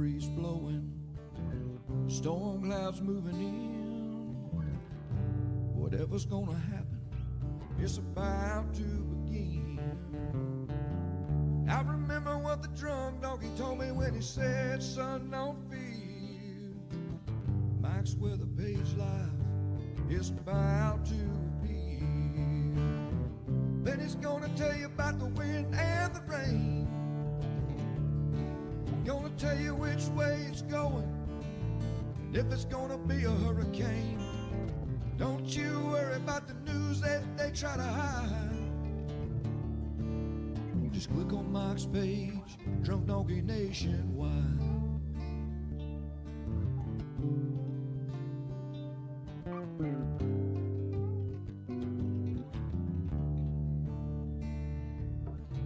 breeze blowing, storm clouds moving in. Whatever's gonna happen, it's about to begin. I remember what the drunk donkey told me when he said, son, don't fear. Mike's where the page life is about to appear. Then he's gonna tell you about the wind and the rain. Gonna tell you which way it's going, and if it's gonna be a hurricane. Don't you worry about the news that they try to hide. Just click on Mike's page, Drunk Donkey Nationwide.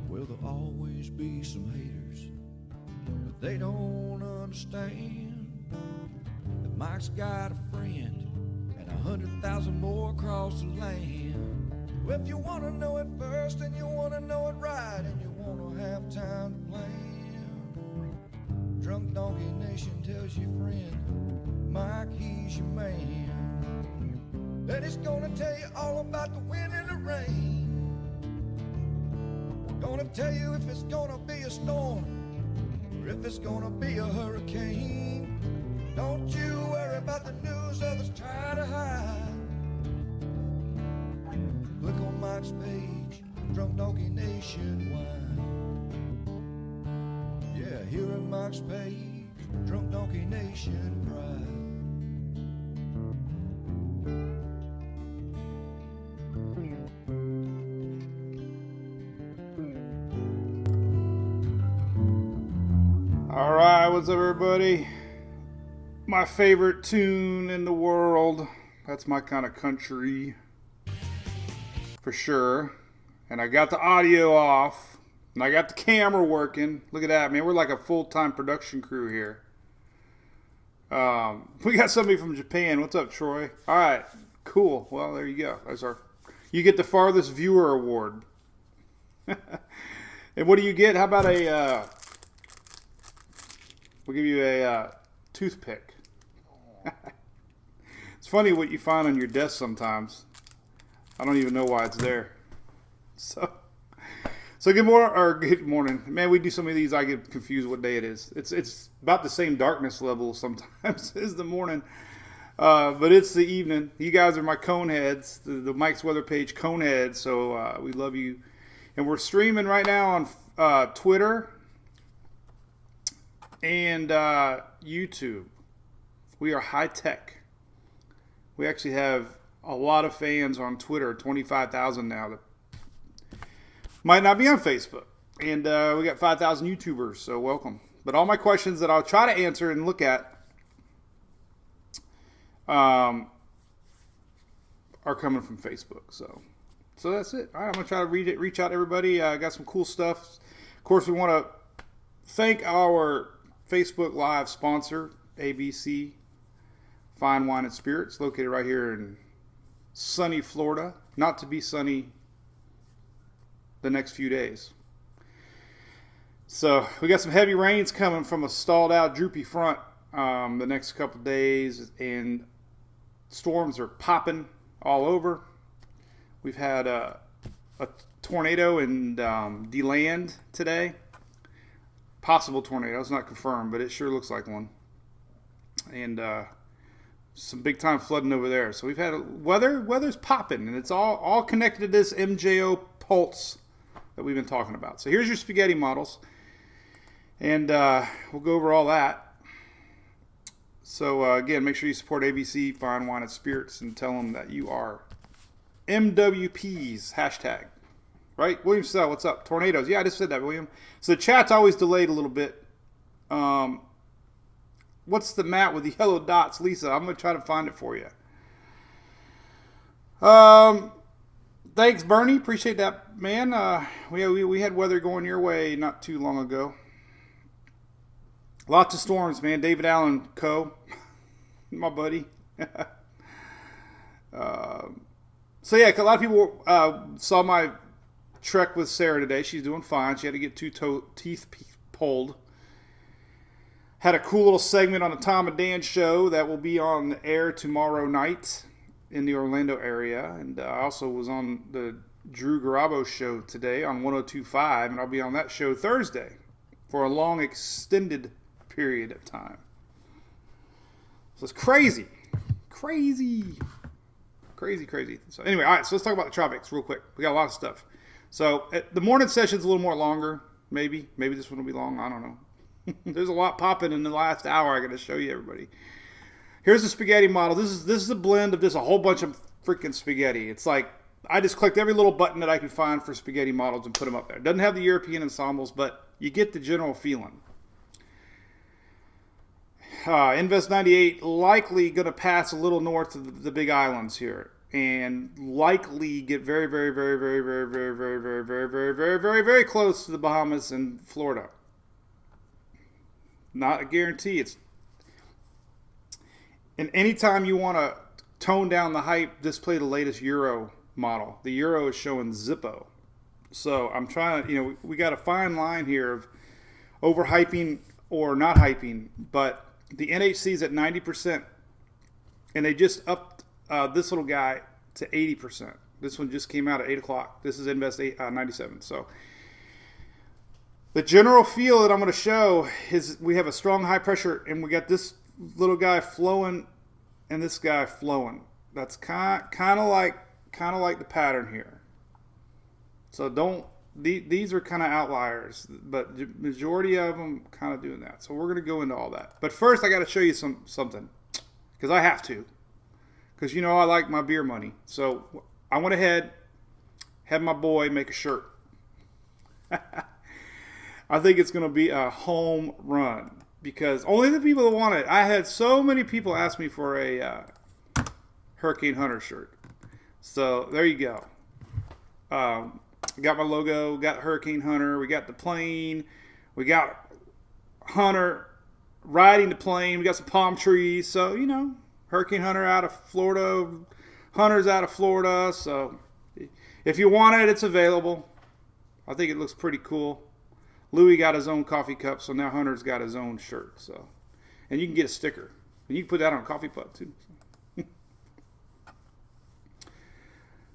Well, there'll always be some haters, but they don't understand that Mike's got a friend and 100,000 more across the land. Well, if you want to know it first and you want to know it right and you want to have time to plan, Drunk Donkey Nation tells your friend Mike, he's your man. Then he's gonna tell you all about the wind and the rain. Gonna tell you if it's gonna be a storm or if it's gonna be a hurricane. Don't you worry about the news others try to hide. Click on Mike's page, Drunk Donkey Nationwide. Yeah, here at Mike's page, Drunk Donkey Nation Pride. All right, what's up, everybody? My favorite tune in the world. That's my kind of country, for sure. And I got the audio off, and I got the camera working. Look at that, man. We're like a full-time production crew here. We got somebody from Japan. What's up, Troy? All right, cool. Well, there you go. You get the farthest viewer award. And what do you get? How about we'll give you a toothpick. It's funny what you find on your desk sometimes. I don't even know why it's there. So good morning. Man, we do some of these, I get confused what day it is. It's about the same darkness level sometimes as the morning. But it's the evening. You guys are my cone heads, the Mike's Weather Page cone heads. So we love you. And we're streaming right now on Twitter and YouTube. We are high tech. We actually have a lot of fans on Twitter, 25,000 now, that might not be on Facebook. And we got 5,000 YouTubers, so welcome. But all my questions that I'll try to answer and look at are coming from Facebook. So that's it. All right, I'm going to try to reach out to everybody. I got some cool stuff. Of course, we want to thank our Facebook Live sponsor, ABC Fine Wine and Spirits, located right here in sunny Florida. Not to be sunny the next few days. So we got some heavy rains coming from a stalled out droopy front the next couple days, and storms are popping all over. We've had a tornado in DeLand today. Possible tornado. It's not confirmed, but it sure looks like one. And some big time flooding over there. So we've had weather's popping, and it's all connected to this MJO pulse that we've been talking about. So here's your spaghetti models, and we'll go over all that. So again, make sure you support ABC Fine Wine and Spirits and tell them that you are MWPs hashtag. Right? William Sell, what's up? Tornadoes. Yeah, I just said that, William. So the chat's always delayed a little bit. What's the map with the yellow dots, Lisa? I'm going to try to find it for you. Thanks, Bernie. Appreciate that, man. We had weather going your way not too long ago. Lots of storms, man. David Allen Co., my buddy. So yeah, a lot of people saw my trek with Sarah today. She's doing fine. She had to get two teeth pulled. Had a cool little segment on the Tom and Dan show that will be on the air tomorrow night in the Orlando area. And I also was on the Drew Garabo show today on 102.5, and I'll be on that show Thursday for a long extended period of time. So it's crazy. So anyway, all right, so let's talk about the tropics real quick. We got a lot of stuff. So the morning session's a little more longer, maybe this one will be long, I don't know. There's a lot popping in the last hour I got to show you, everybody. Here's the spaghetti model. This is a blend of just a whole bunch of freaking spaghetti. It's like I just clicked every little button that I could find for spaghetti models and put them up there. It doesn't have the European ensembles, but you get the general feeling. Invest 98 likely going to pass a little north of the big islands here, and likely get very close to the Bahamas and Florida. Not a guarantee. And anytime you want to tone down the hype, display the latest Euro model. The Euro is showing Zippo. So I'm trying to, we got a fine line here of overhyping or not hyping, but the NHC is at 90%, and they just upped this little guy to 80%. This one just came out at 8 o'clock. This is Invest 97. So the general feel that I'm going to show is we have a strong high pressure, and we got this little guy flowing and this guy flowing. That's kind of like the pattern here. So these are kind of outliers, but the majority of them kind of doing that. So we're going to go into all that. But first I got to show you something, because I have to, because I like my beer money. So I went ahead, had my boy make a shirt. I think it's going to be a home run, because only the people that want it. I had so many people ask me for a Hurricane Hunter shirt. So there you go. Got my logo, got Hurricane Hunter, we got the plane, we got Hunter riding the plane, we got some palm trees. So, Hurricane Hunter out of Florida, Hunter's out of Florida. So if you want it, it's available. I think it looks pretty cool. Louis got his own coffee cup, so now Hunter's got his own shirt. So, and you can get a sticker. And you can put that on a coffee pot too.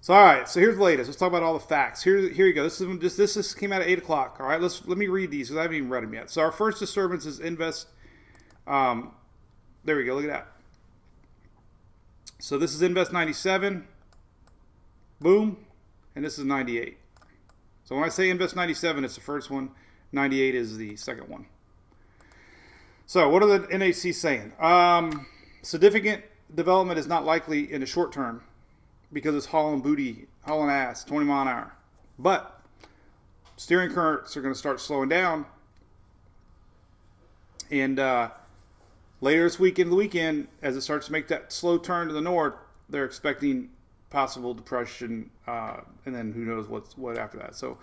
So all right, so here's the latest. Let's talk about all the facts. Here you go. This came out at 8 o'clock. All right, let me read these because I haven't even read them yet. So our first disturbance is Invest. There we go. Look at that. So this is Invest 97. Boom, and this is 98. So when I say Invest 97, it's the first one. 98 is the second one. So what are the NHC saying? Significant development is not likely in the short term because it's hauling ass, 20 mile an hour. But steering currents are going to start slowing down. And later this weekend, as it starts to make that slow turn to the north, they're expecting possible depression, and then who knows what after that. So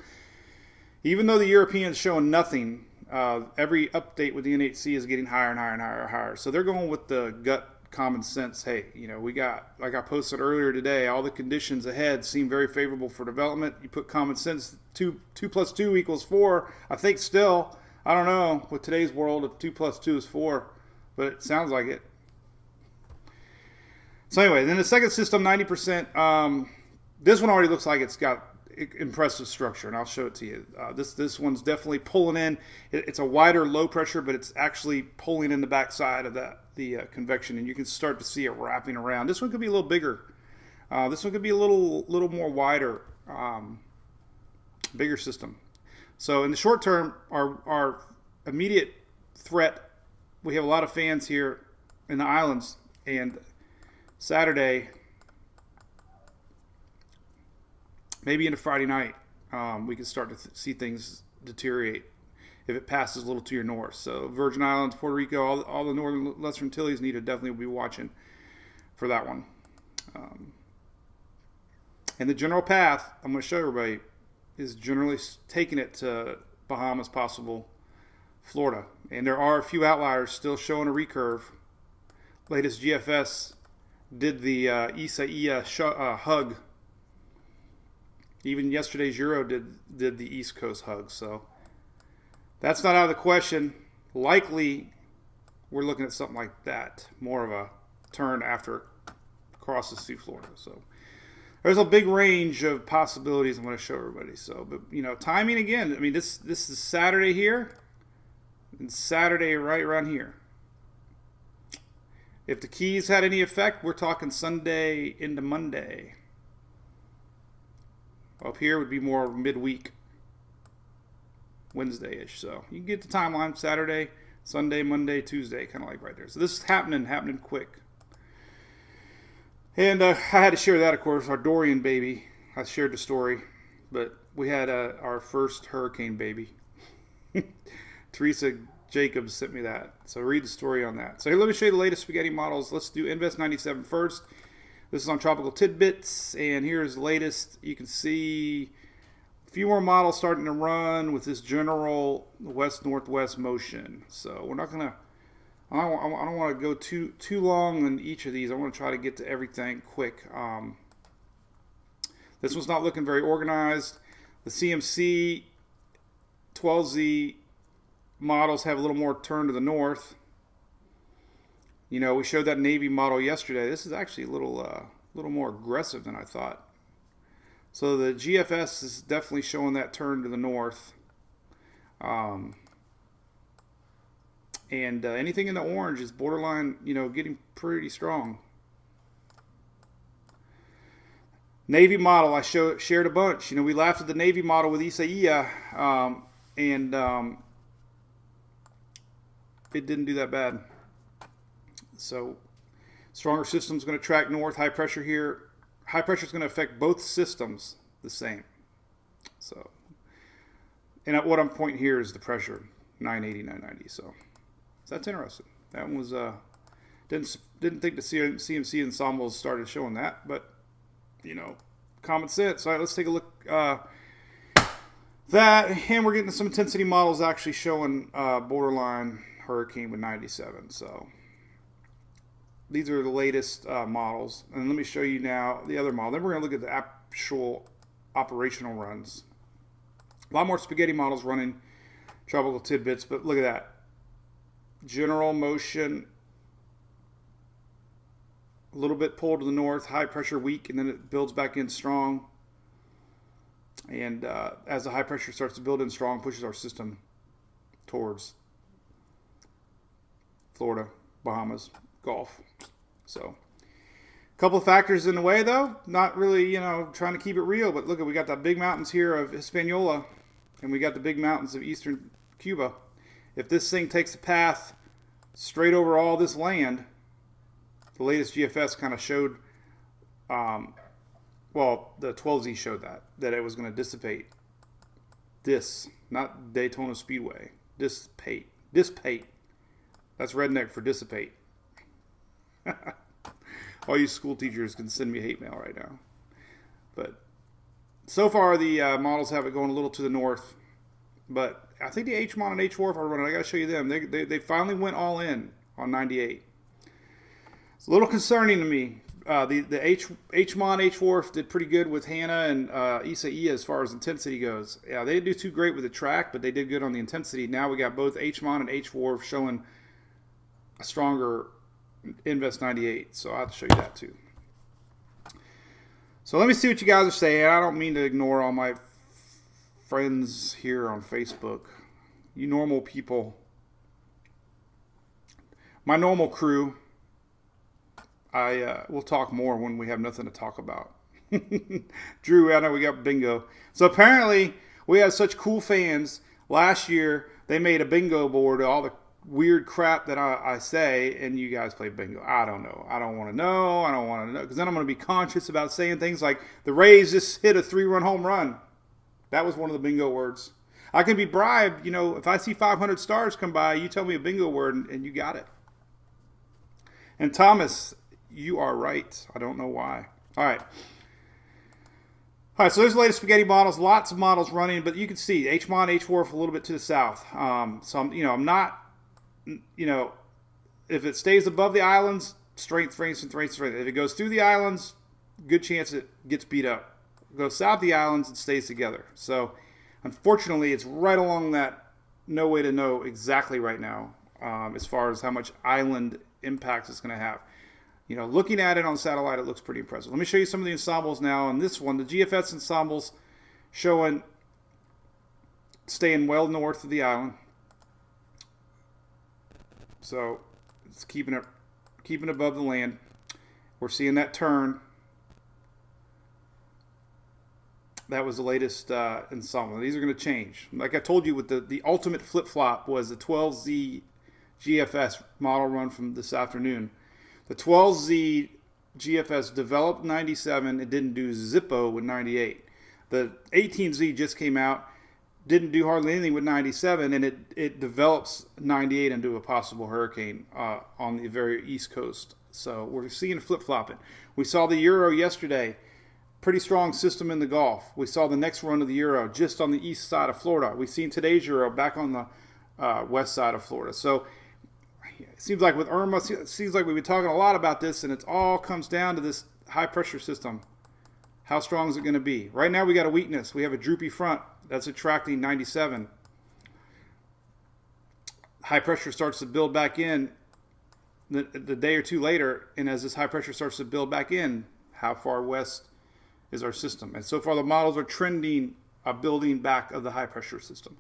even though the Europeans showing nothing, every update with the NHC is getting higher and higher and higher and higher. So they're going with the gut common sense. Hey, we got, like I posted earlier today, all the conditions ahead seem very favorable for development. You put common sense, 2 + 2 = 4. I think still, I don't know, with today's world, if 2 + 2 is 4, but it sounds like it. So anyway, then the second system, 90%. This one already looks like it's got impressive structure, and I'll show it to you. This one's definitely pulling in. It's a wider low pressure, but it's actually pulling in the backside of the convection, and you can start to see it wrapping around. This one could be a little bigger. This one could be a little more wider, bigger system. So in the short term, our immediate threat, we have a lot of fans here in the islands, and Saturday, maybe into Friday night, we can start to see things deteriorate if it passes a little to your north. So Virgin Islands, Puerto Rico, all the northern Lesser Antilles need to definitely be watching for that one. And the general path, I'm going to show everybody, is generally taking it to Bahamas, possible Florida. And there are a few outliers still showing a recurve. Latest GFS did the Isaiah hug. Even yesterday's Euro did the East Coast hug. So that's not out of the question. Likely we're looking at something like that, more of a turn after it crosses through Florida. So there's a big range of possibilities I'm going to show everybody. So, but you know, timing again. I mean, this is Saturday here, and Saturday right around here. If the Keys had any effect, we're talking Sunday into Monday. Up here would be more midweek, Wednesday-ish. So you can get the timeline: Saturday, Sunday, Monday, Tuesday, kind of like right there. So this is happening quick. And I had to share that, of course, our Dorian baby. I shared the story, but we had our first hurricane baby. Teresa Jacobs sent me that. So read the story on that. So here, let me show you the latest spaghetti models. Let's do Invest 97 first. This is on Tropical Tidbits, and here's the latest. You can see a few more models starting to run with this general west-northwest motion. So we're not going to, I don't want to go too long on each of these. I want to try to get to everything quick. This one's not looking very organized. The CMC 12Z models have a little more turn to the north. You know, we showed that Navy model yesterday. This is actually a little more aggressive than I thought. So the GFS is definitely showing that turn to the north. And anything in the orange is borderline, you know, getting pretty strong. Navy model, I shared a bunch. You know, we laughed at the Navy model with Isaiah, it didn't do that bad. So stronger system's going to track north. High pressure here. High pressure is going to affect both systems the same. So, and what I'm pointing here is the pressure, 980, 990. So that's interesting. That one was didn't think the CMC ensembles started showing that, but you know, common sense. All right, let's take a look. That, and we're getting some intensity models actually showing borderline hurricane with 97. So these are the latest models. And let me show you now the other model. Then we're going to look at the actual operational runs. A lot more spaghetti models running Tropical Tidbits, but look at that. General motion, a little bit pulled to the north, high pressure weak, and then it builds back in strong. And as the high pressure starts to build in strong, pushes our system towards Florida, Bahamas, Gulf. So a couple of factors in the way, though. Not really, you know, trying to keep it real, but look, we got the big mountains here of Hispaniola, and we got the big mountains of eastern Cuba. If this thing takes a path straight over all this land, the latest GFS kind of showed, well, the 12Z showed that it was going to dissipate. Not Daytona Speedway. Dissipate. That's redneck for dissipate. All you school teachers can send me hate mail right now. But so far the models have it going a little to the north. But I think the HMON and H4 are running. I got to show you them. They finally went all in on 98. It's a little concerning to me. The HMON H4 did pretty good with Hannah and Isaiah as far as intensity goes. Yeah, they didn't do too great with the track, but they did good on the intensity. Now we got both HMON and H4 showing a stronger Invest 98. So I'll have to show you that too. So let me see what you guys are saying. I don't mean to ignore all my friends here on Facebook. You normal people. My normal crew. We'll talk more when we have nothing to talk about. Drew, I know we got bingo. So apparently we had such cool fans. Last year they made a bingo board of all the weird crap that I say, and you guys play bingo. I don't know. I don't want to know. I don't want to know, because then I'm going to be conscious about saying things like the Rays just hit a 3-run home run. That was one of the bingo words. I can be bribed. You know, if I see 500 stars come by, you tell me a bingo word, and you got it. And Thomas, you are right. I don't know why. All right. All right, so there's the latest spaghetti models. Lots of models running, but you can see HMON, H4 a little bit to the south. So I'm not, if it stays above the islands, strength. If it goes through the islands, good chance it gets beat up. It goes south of the islands and stays together. So unfortunately, it's right along that no way to know exactly right now. as far as how much island impact it's going to have. You know, looking at it on satellite, it looks pretty impressive. Let me show you some of the ensembles now. On this one, the GFS ensembles showing staying well north of the island. So it's keeping above the land. We're seeing that turn. That was the latest ensemble. These are going to change. Like I told you, with the ultimate flip-flop was the 12Z GFS model run from this afternoon. The 12Z GFS developed 97. It didn't do Zippo with 98. The 18Z just came out. Didn't do hardly anything with 97, and it develops 98 into a possible hurricane on the very east coast. So we're seeing flip-flopping. We saw the Euro yesterday. Pretty strong system in the Gulf. We saw the next run of the Euro just on the east side of Florida. We've seen today's Euro back on the west side of Florida. So it seems like with Irma, it seems like we've been talking a lot about this, and it all comes down to this high-pressure system. How strong is it going to be? Right now we got a weakness. We have a droopy front that's attracting 97. High pressure starts to build back in the day or two later, and as this high pressure starts to build back in, how far west is our system? And so far the models are trending a building back of the high pressure system.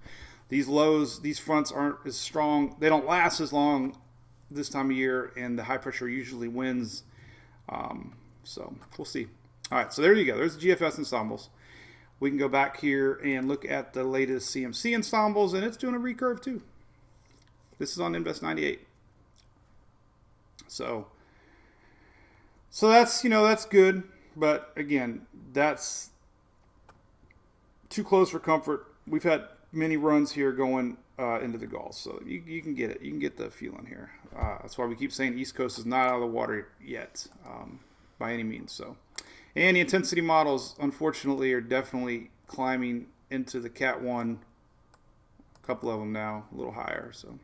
These lows, these fronts aren't as strong. They don't last as long this time of year, and the high pressure usually wins. So we'll see. All right, so there you go. There's the GFS ensembles. We can go back here and look at the latest CMC ensembles, and it's doing a recurve too. This is on Invest 98. So that's, you know, that's good. But again, that's too close for comfort. We've had many runs here going into the Gulf, so you can get it. You can get the feeling here. That's why we keep saying East Coast is not out of the water yet by any means. So, and the intensity models, unfortunately, are definitely climbing into the Cat 1. A couple of them now, a little higher. So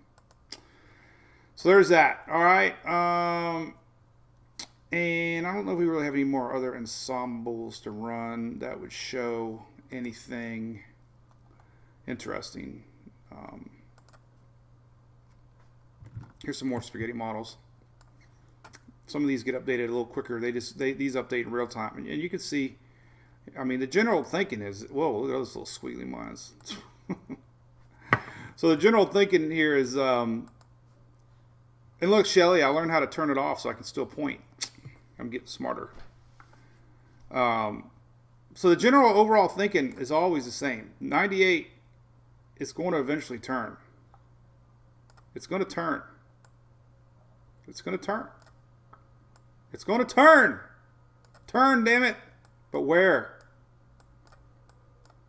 there's that. All right. And I don't know if we really have any more other ensembles to run that would show anything interesting. Here's some more spaghetti models. Some of these get updated a little quicker. These update in real time, and you can see. I mean, the general thinking is, whoa, look at those little squiggly lines. So the general thinking here is, and look, Shelly, I learned how to turn it off so I can still point. I'm getting smarter. So the general overall thinking is always the same. 98 is going to eventually turn. It's going to turn. It's going to turn. It's going to turn. Turn, damn it. But where?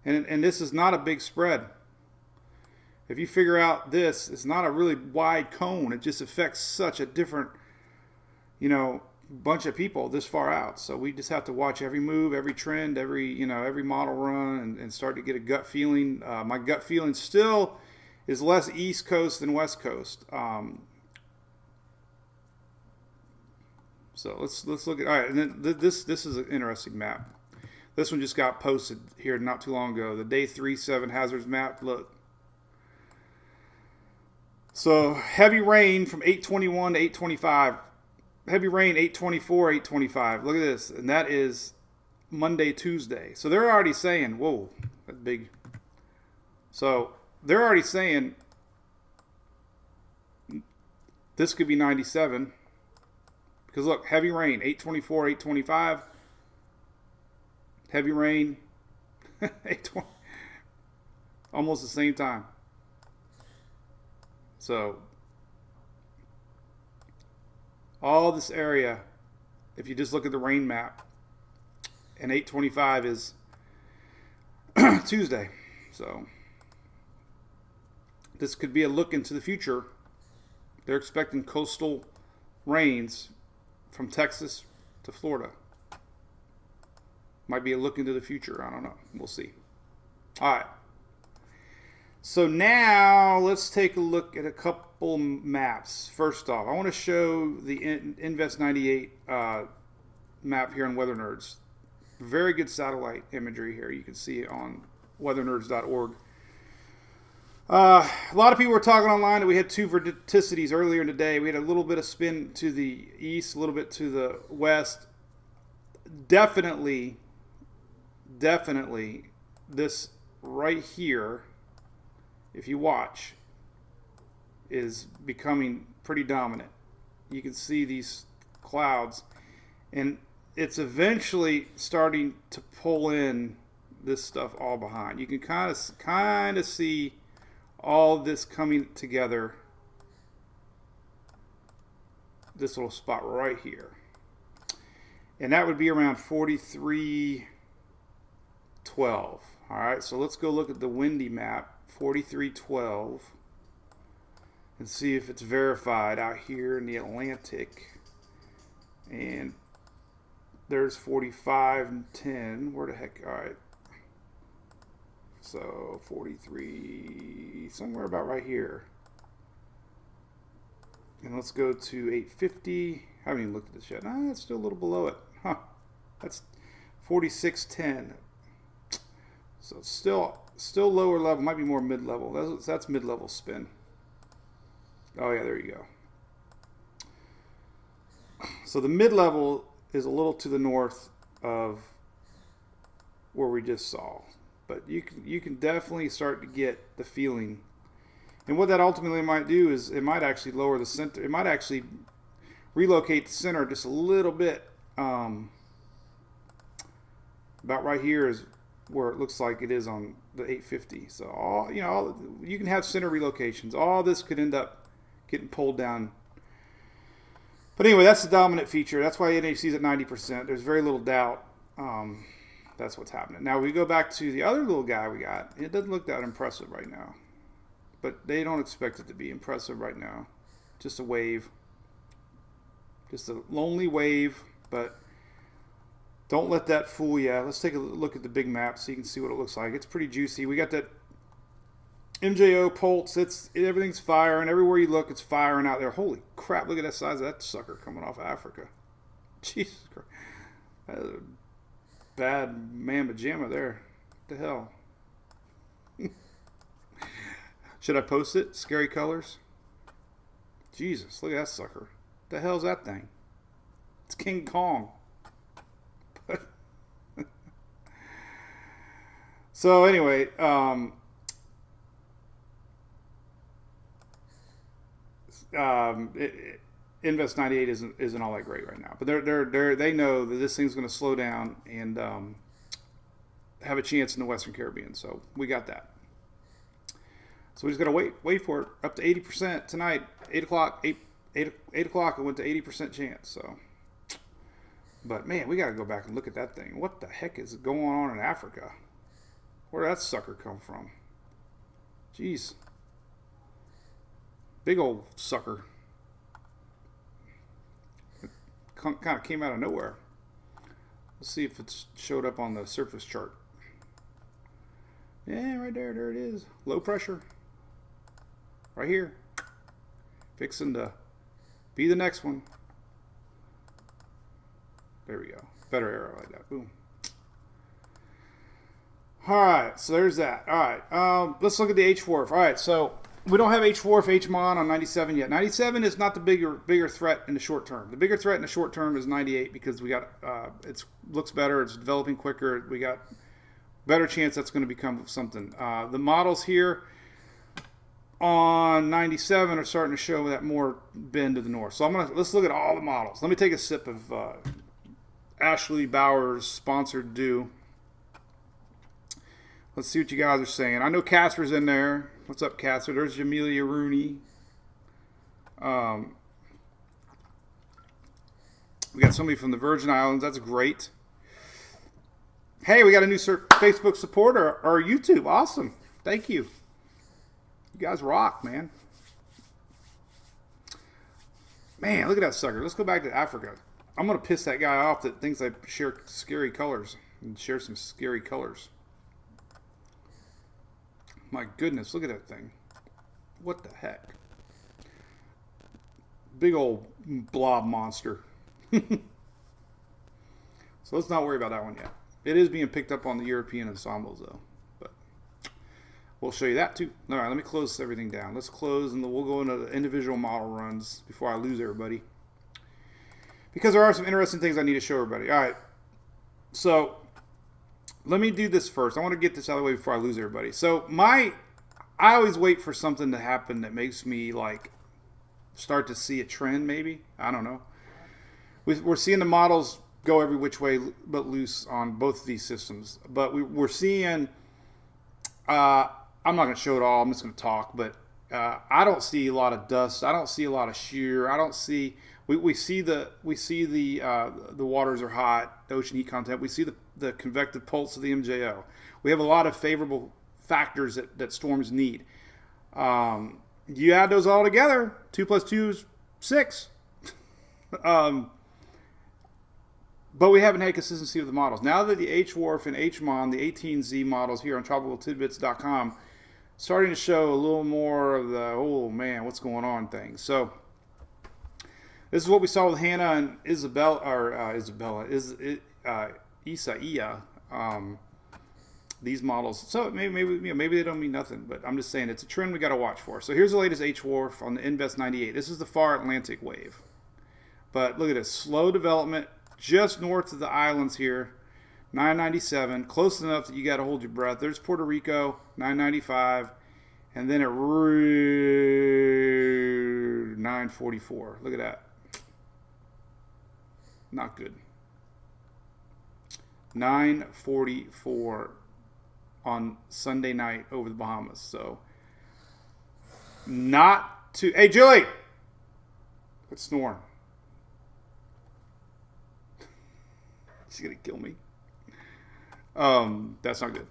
And this is not a big spread. If you figure out this, it's not a really wide cone. It just affects such a different, you know, bunch of people this far out. So we just have to watch every move, every trend, every model run, and start to get a gut feeling. My gut feeling still is less East Coast than West Coast. So let's look at, all right, and then this is an interesting map. This one just got posted here not too long ago. The day 3-7 hazards map. Look. So heavy rain from 821 to 825. Heavy rain 824, 825. Look at this. And that is Monday, Tuesday. So they're already saying, whoa, that's big. So they're already saying this could be 97. Because look, heavy rain 824, 825. Heavy rain 820. Almost the same time. So all this area, if you just look at the rain map, and 825 is Tuesday. So this could be a look into the future. They're expecting coastal rains from Texas to Florida. Might be a look into the future. I don't know. We'll see. All right. So now let's take a look at a couple maps. First off, I want to show the Invest 98 map here on Weather Nerds. Very good satellite imagery here. You can see it on weathernerds.org. A lot of people were talking online that we had two vorticities earlier in the day. We had a little bit of spin to the east, a little bit to the west. Definitely, this right here, if you watch, is becoming pretty dominant. You can see these clouds, and it's eventually starting to pull in this stuff all behind. You can kind of see all this coming together. This little spot right here, and that would be around 4312. All right, so let's go look at the windy map, 4312, and see if it's verified out here in the Atlantic. And there's 45 and 10. Where the heck? All right. So 43, somewhere about right here. And let's go to 850. I haven't even looked at this yet. Nah, it's still a little below it. Huh. That's 4610. So it's still lower level. Might be more mid-level. That's mid-level spin. Oh yeah, there you go. So the mid-level is a little to the north of where we just saw. But you can definitely start to get the feeling. And what that ultimately might do is it might actually lower the center. It might actually relocate the center just a little bit. About right here is where it looks like it is on the 850. So you can have center relocations. All this could end up getting pulled down. But anyway, that's the dominant feature. That's why NHC is at 90%. There's very little doubt. That's what's happening. Now we go back to the other little guy we got. It doesn't look that impressive right now. But they don't expect it to be impressive right now. Just a wave. Just a lonely wave. But don't let that fool you. Let's take a look at the big map so you can see what it looks like. It's pretty juicy. We got that MJO pulse. Everything's firing. Everywhere you look, it's firing out there. Holy crap. Look at that size of that sucker coming off of Africa. Jesus Christ. That is a bad mamba jamma there. What the hell? Should I post it? Scary colors. Jesus, look at that sucker. What the hell's that thing? It's King Kong. So anyway, Invest 98 isn't all that great right now, but they know that this thing's going to slow down and have a chance in the Western Caribbean. So we got that. So we just got to wait for it. Up to 80% tonight, 8 o'clock. 8 o'clock. It went to 80% chance. So, but man, we got to go back and look at that thing. What the heck is going on in Africa? Where did that sucker come from? Jeez. Big old sucker. It kind of came out of nowhere. Let's see if it's showed up on the surface chart. Yeah, right there. There it is. Low pressure. Right here. Fixing to be the next one. There we go. Better arrow like that. Boom. All right, so there's that. All right, let's look at the H4. All right, so we don't have H4 HMON on 97 yet. 97 is not the bigger threat in the short term. The bigger threat in the short term is 98 because we got it looks better. It's developing quicker. We got better chance that's going to become something. The models here on 97 are starting to show that more bend to the north. So let's look at all the models. Let me take a sip of Ashley Bauer's sponsored dew. Let's see what you guys are saying. I know Casper's in there. What's up, Casper? There's Jamelia Rooney. We got somebody from the Virgin Islands. That's great. Hey, we got a new Facebook supporter or YouTube. Awesome. Thank you. You guys rock, man. Man, look at that sucker. Let's go back to Africa. I'm going to piss that guy off that thinks I share scary colors and share some scary colors. My goodness, look at that thing. What the heck? Big old blob monster. So let's not worry about that one yet. It is being picked up on the European ensembles, though. But we'll show you that too. All right, let me close everything down. Let's close, and we'll go into the individual model runs before I lose everybody, because there are some interesting things I need to show everybody. All right, so let me do this first. I want to get this out of the way before I lose everybody. So I always wait for something to happen that makes me like start to see a trend, maybe. I don't know. We're seeing the models go every which way but loose on both of these systems. But we're seeing, I'm not going to show it all, I'm just going to talk, but I don't see a lot of dust. I don't see a lot of shear. I don't see, we see the waters are hot, the ocean heat content. We see the convective pulse of the MJO. We have a lot of favorable factors that storms need. You add those all together, 2 + 2 is 6. But we haven't had consistency with the models. Now that the HWRF and HMON, the 18Z models here on tropicaltidbits.com, starting to show a little more of the, oh man, what's going on thing. So this is what we saw with Hannah and Isaiah. These models. So maybe they don't mean nothing, but I'm just saying it's a trend we got to watch for. So here's the latest HWRF on the Invest 98. This is the far Atlantic wave. But look at this, slow development just north of the islands here, 997, close enough that you got to hold your breath. There's Puerto Rico, 995, and then it 944. Look at that. Not good. 944 on Sunday night over the Bahamas. So not too. Hey, Julie, quit snoring. She's gonna kill me. That's not good.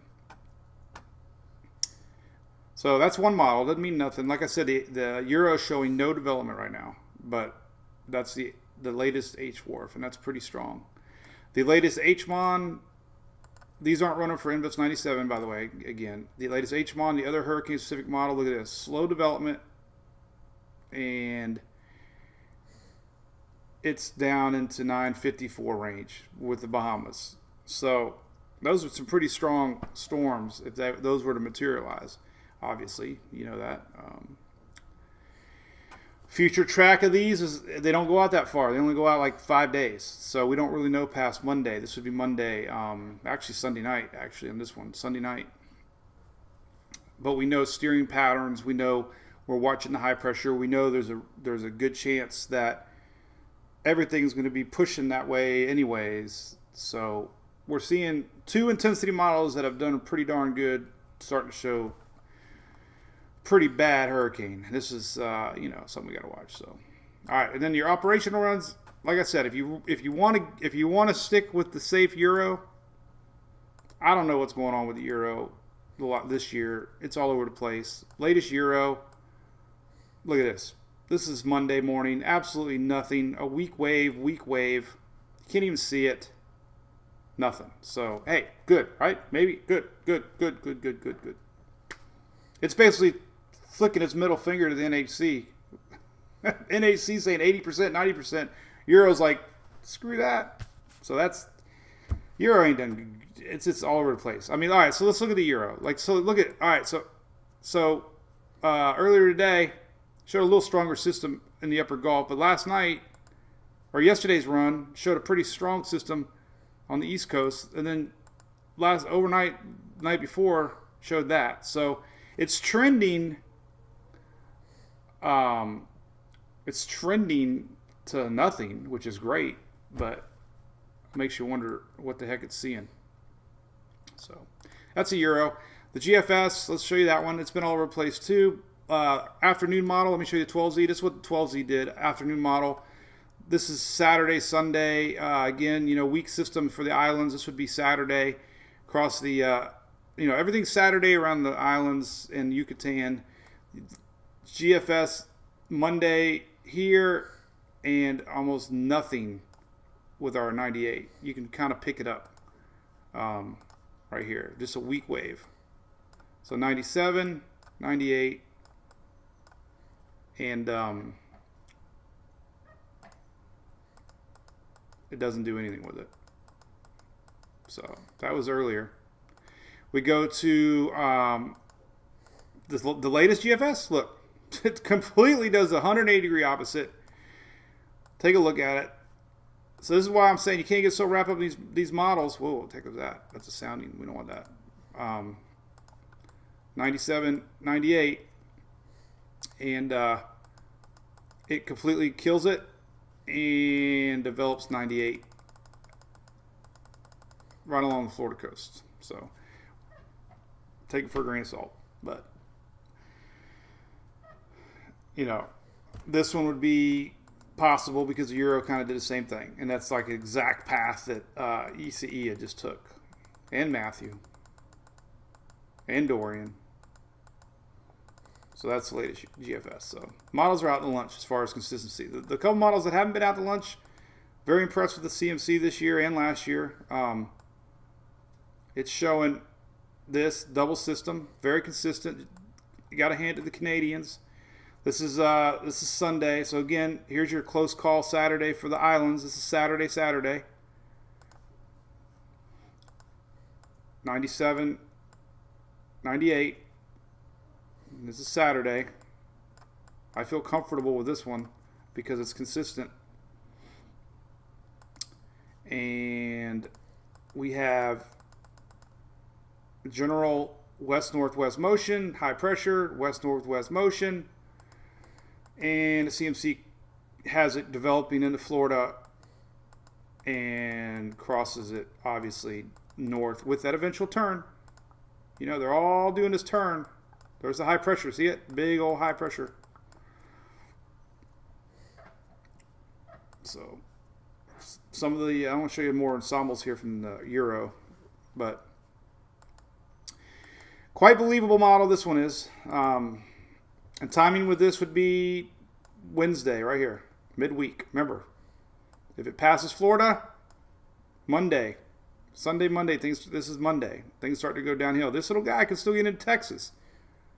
So that's one model. Doesn't mean nothing. Like I said, the Euro is showing no development right now, but that's the latest HWRF, and that's pretty strong. The latest HMON, these aren't running for Invest 97, by the way. Again, the latest HMON, the other Hurricane Pacific model. Look at this, slow development, and it's down into 954 range with the Bahamas. So those are some pretty strong storms if those were to materialize. Obviously, you know that. Future track of these is they don't go out that far. They only go out like 5 days. So we don't really know past Monday. This would be Monday, actually Sunday night, actually, on this one, Sunday night. But we know steering patterns. We know we're watching the high pressure. We know there's a good chance that everything's going to be pushing that way anyways. So we're seeing 2 intensity models that have done pretty darn good, starting to show pretty bad hurricane. This is something we got to watch. So all right, and then your operational runs, like I said, if you want to stick with the safe Euro, I don't know what's going on with the Euro this year. It's all over the place. Latest Euro, look at this. This is Monday morning. Absolutely nothing. A weak wave. You can't even see it. Nothing. So, hey, good, right? Maybe. Good. It's basically flicking its middle finger to the NHC. NHC saying 80%, 90%. Euro's like, screw that. So that's, Euro ain't done. It's all over the place. I mean, all right, so let's look at the Euro. So earlier today, showed a little stronger system in the upper Gulf, but last night, or yesterday's run, showed a pretty strong system on the East Coast, and then night before, showed that. So it's trending. It's trending to nothing, which is great, but makes you wonder what the heck it's seeing. So that's a Euro. The GFS, let's show you that one. It's been all over the place too. Afternoon model, let me show you the 12Z. This is what the 12Z did. Afternoon model. This is Saturday, Sunday. Again, weak system for the islands. This would be Saturday across the, everything's Saturday around the islands in Yucatan. GFS Monday here, and almost nothing with our 98. You can kind of pick it up right here. Just a weak wave. So 97, 98, and it doesn't do anything with it. So that was earlier. We go to the latest GFS, look, it completely does the 180-degree opposite. Take a look at it. So this is why I'm saying you can't get so wrapped up in these models. Whoa, what the heck was that? That's a sounding. We don't want that. 97, 98. And it completely kills it and develops 98 right along the Florida coast. So take it for a grain of salt. But, you know, this one would be possible because the Euro kind of did the same thing. And that's like an exact path that ECE had just took. And Matthew. And Dorian. So that's the latest GFS. So models are out to lunch as far as consistency. The couple models that haven't been out to lunch, very impressed with the CMC this year and last year. It's showing this double system, very consistent. You got to hand it to the Canadians. This is Sunday. So again, here's your close call Saturday for the islands. This is Saturday. 97, 98. This is Saturday. I feel comfortable with this one because it's consistent. And we have general west-northwest motion, high pressure, west-northwest motion. And the CMC has it developing into Florida and crosses it, obviously, north with that eventual turn. You know, they're all doing this turn. There's the high pressure. See it? Big old high pressure. So, some of the, I want to show you more ensembles here from the Euro, but quite believable model this one is. And timing with this would be Wednesday, right here, midweek. Remember, if it passes Florida, Monday, Sunday, Monday. This is Monday. Things start to go downhill. This little guy can still get into Texas.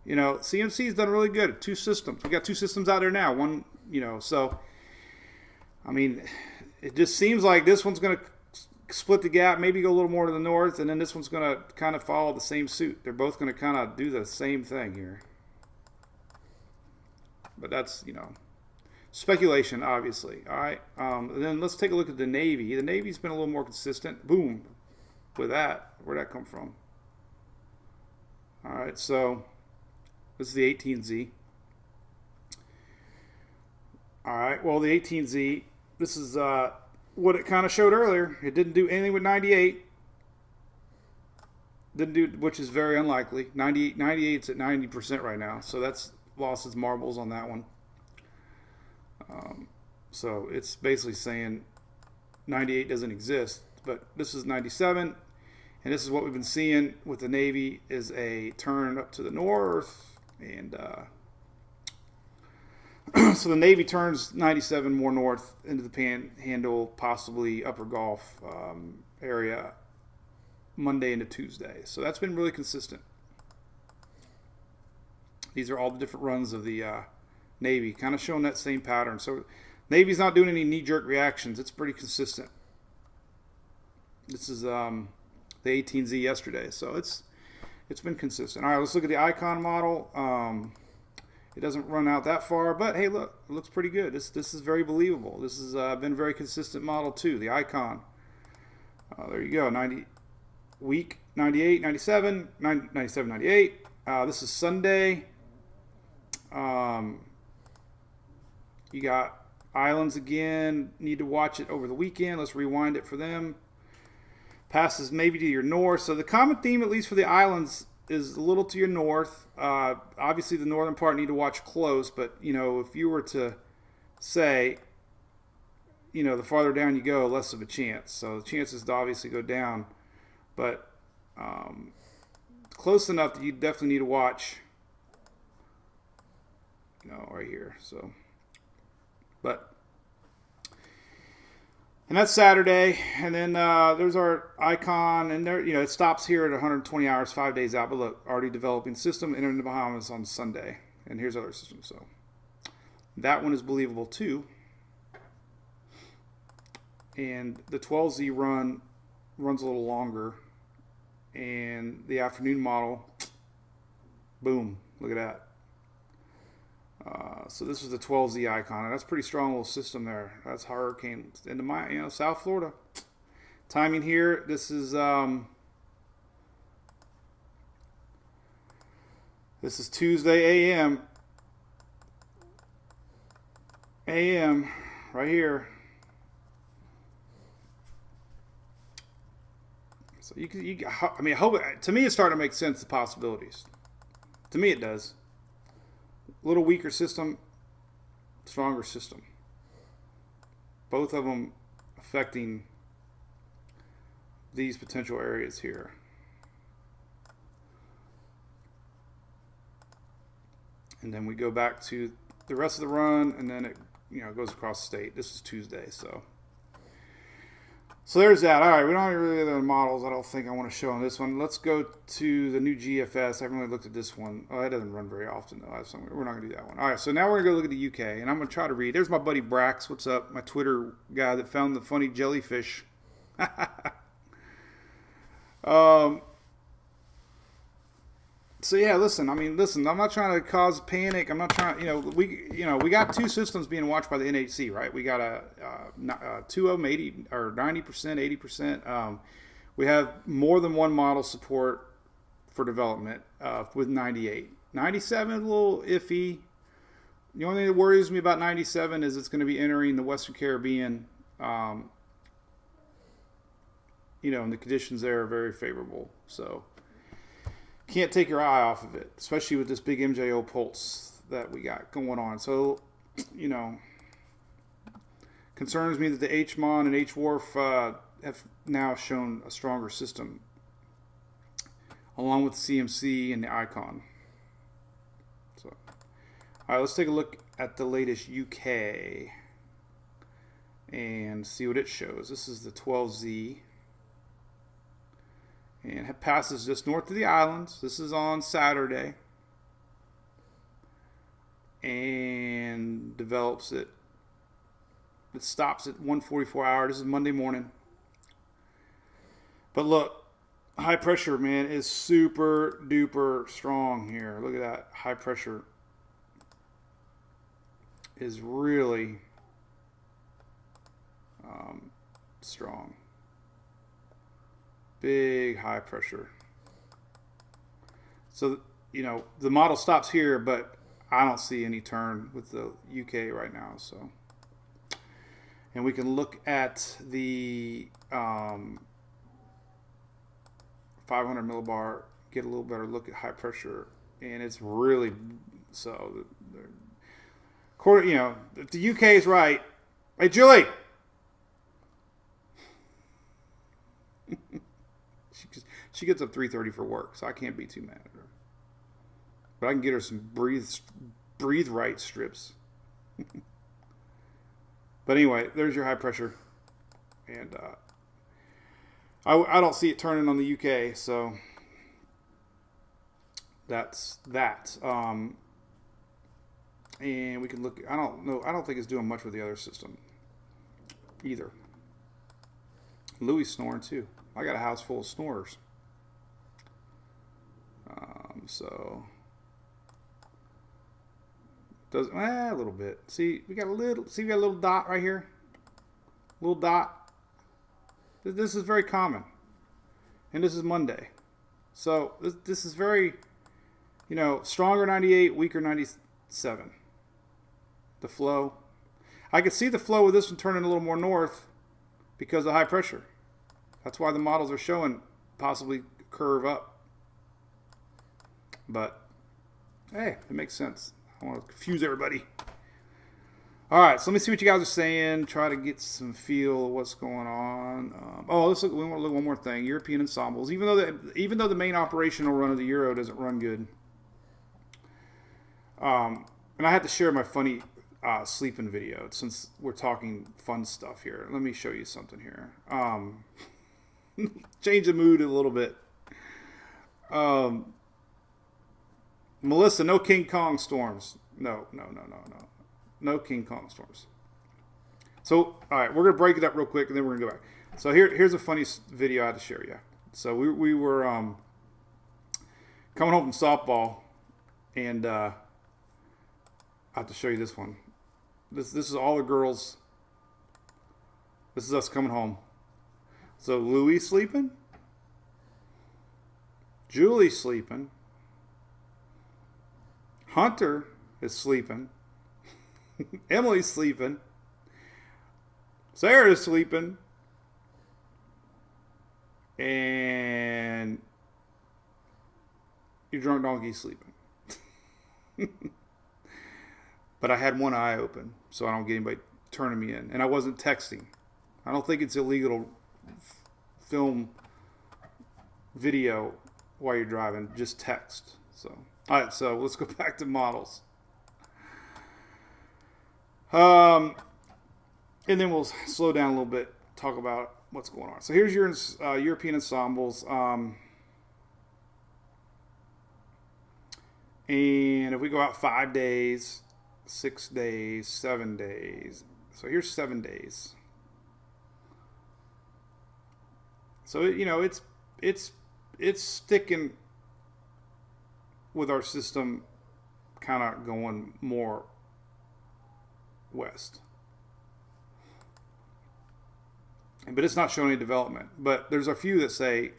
You know, CMC's done really good. 2 systems. We got 2 systems out there now. One, you know, so I mean, it just seems like this one's going to split the gap, maybe go a little more to the north, and then this one's going to kind of follow the same suit. They're both going to kind of do the same thing here. But that's, you know, speculation, obviously. All right. And then let's take a look at the Navy. The Navy's been a little more consistent. Boom. With that. Where'd that come from? All right. So this is the 18Z. All right. Well, the 18Z, this is what it kind of showed earlier. It didn't do anything with 98. Didn't do, which is very unlikely. 98's at 90% right now. So that's lost its marbles on that one. So it's basically saying 98 doesn't exist, but this is 97, and this is what we've been seeing with the Navy is a turn up to the north, and so the Navy turns 97 more north into the Panhandle, possibly Upper Gulf area, Monday into Tuesday. So that's been really consistent. These are all the different runs of the Navy, kind of showing that same pattern. So Navy's not doing any knee-jerk reactions. It's pretty consistent. This is the 18Z yesterday, so it's been consistent. All right, let's look at the Icon model. It doesn't run out that far, but hey, look, it looks pretty good. This is very believable. This has been a very consistent model too. The Icon. There you go. 90 week 98, 97, 97, 98. This is Sunday. You got Islands again. Need to watch it over the weekend. Let's rewind it for them. Passes maybe to your north. So the common theme, at least for the Islands, is a little to your north. Obviously, the northern part need to watch close. But, you know, if you were to say, you know, the farther down you go, less of a chance. So the chances to obviously go down. But close enough that you definitely need to watch. You know, right here. So, but, and that's Saturday, and then there's our Icon, and there, you know, it stops here at 120 hours, 5 days out. But look, already developing system, entering the Bahamas on Sunday, and here's other systems. So that one is believable too. And the 12Z runs a little longer, and the afternoon model, boom, Look at that. So this is the 12Z Icon. That's a pretty strong little system there. That's hurricane into my, South Florida. Timing here. This is Tuesday AM. AM right here. So I mean, I hope, to me, it's starting to make sense, the possibilities. To me, it does. A little weaker system, stronger system. Both of them affecting these potential areas here. And then we go back to the rest of the run, and then it goes across the state. This is Tuesday, so there's that. All right, we don't have really other models I don't think I want to show on this one. Let's go to the new GFS. I haven't really looked at this one. Oh, that doesn't run very often, though. We're not going to do that one. All right, so now we're going to go look at the UK, and I'm going to try to read. There's my buddy Brax. What's up? My Twitter guy that found the funny jellyfish. So yeah, listen. I'm not trying to cause panic. I'm not trying. We got two systems being watched by the NHC, right? We got two of them 80 or 90%, 80%. We have more than one model support for development with 98. 97 is a little iffy. The only thing that worries me about 97 is it's going to be entering the Western Caribbean. And the conditions there are very favorable. So can't take your eye off of it, especially with this big MJO pulse that we got going on. So, concerns me that the HMON and HWRF have now shown a stronger system, along with the CMC and the Icon. So, all right, let's take a look at the latest UK and see what it shows. This is the 12Z. And it passes just north of the islands. This is on Saturday. And develops it. It stops at 1:44 hours. This is Monday morning. But look, high pressure, man, is super duper strong here. Look at that. High pressure is really strong. Big high pressure. So, the model stops here, but I don't see any turn with the UK right now. So, and we can look at the 500 millibar, get a little better look at high pressure, and it's really so. If the UK is right, hey Julie. She gets up 3:30 for work, so I can't be too mad at her. But I can get her some breathe right strips. But anyway, there's your high pressure, and I don't see it turning on the UK, so that's that. And we can look. I don't think it's doing much with the other system either. Louis snoring too. I got a house full of snorers. So does a little bit. See, we got a little dot right here. Little dot. This is very common, and this is Monday. So this is very, stronger 98, weaker 97. The flow. I could see the flow with this one turning a little more north because of high pressure. That's why the models are showing possibly curve up. But, hey, it makes sense. I don't want to confuse everybody. All right, so let me see what you guys are saying. Try to get some feel of what's going on. Let's look. We want to look at one more thing. European ensembles. Even though the main operational run of the Euro doesn't run good. And I had to share my funny sleeping video since we're talking fun stuff here. Let me show you something here. Change the mood a little bit. Melissa, no King Kong storms. No. No King Kong storms. So, all right, we're going to break it up real quick, and then we're going to go back. So here's a funny video I had to share you. So we were coming home from softball, And I have to show you this one. This is all the girls. This is us coming home. So Louis sleeping. Julie's sleeping. Hunter is sleeping. Emily's sleeping. Sarah's sleeping. And your drunk donkey's sleeping. But I had one eye open, so I don't get anybody turning me in. And I wasn't texting. I don't think it's illegal to film video while you're driving. Just text. So, all right, so let's go back to models. And then we'll slow down a little bit, talk about what's going on. So here's your European ensembles. And if we go out 5 days, 6 days, 7 days. So here's 7 days. So, you know, it's sticking with our system, kind of going more west. But it's not showing any development. But there's a few that say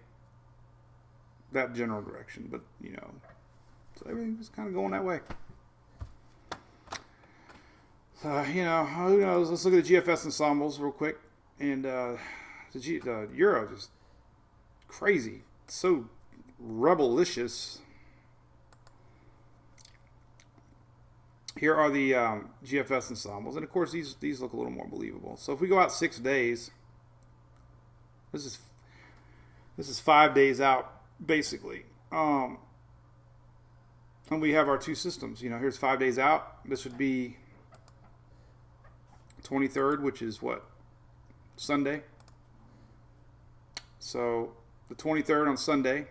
that general direction. But, you know, so everything's kind of going that way. You know, who knows? Let's look at the GFS ensembles real quick. And the Euro just crazy. So rebellicious. Here are the GFS ensembles. And, of course, these look a little more believable. So if we go out 6 days, this is 5 days out, basically. And we have our two systems. You know, here's 5 days out. This would be 23rd, which is what? Sunday. So the 23rd on Sunday.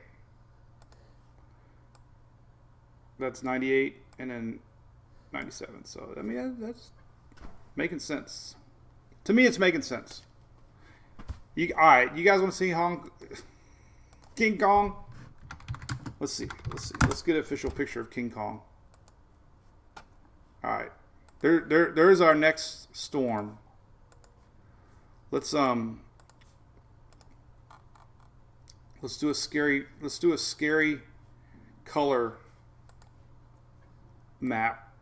That's 98 and then 97. So, I mean, that's making sense. To me, it's making sense. All right, you guys want to see King Kong? Let's see. Let's get an official picture of King Kong. All right, there's our next storm. Let's do a scary color map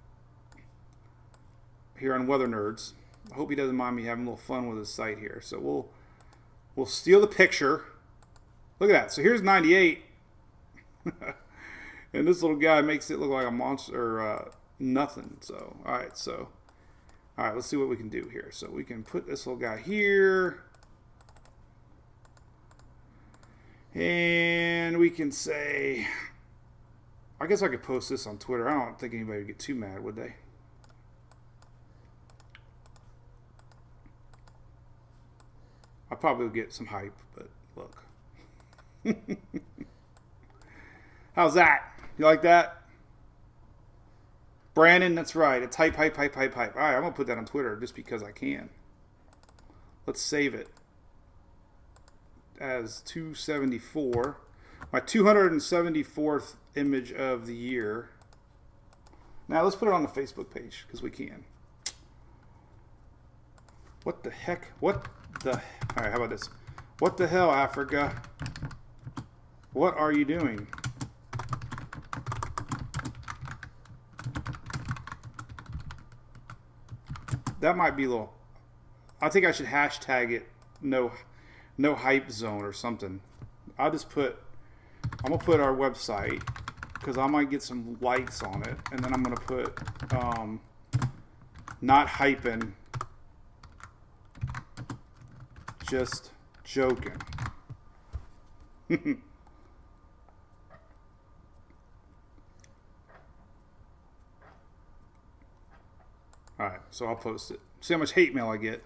here on Weather Nerds. I hope he doesn't mind me having a little fun with his site here. So we'll steal the picture. Look at that. So here's 98. And this little guy makes it look like a monster or nothing. So, all right, let's see what we can do here. So we can put this little guy here. And we can say, I guess I could post this on Twitter. I don't think anybody would get too mad, would they? I probably would get some hype, but look. How's that? You like that? Brandon, that's right. It's hype. All right, I'm going to put that on Twitter just because I can. Let's save it as 274. My 274th image of the year. Now let's put it on the Facebook page because we can. What the heck? All right, how about this? What the hell, Africa? What are you doing? That might be a little. I think I should hashtag it no hype zone or something. I'm gonna put our website because I might get some likes on it, and then I'm gonna put not hyping, just joking. All right, so I'll post it. See how much hate mail I get.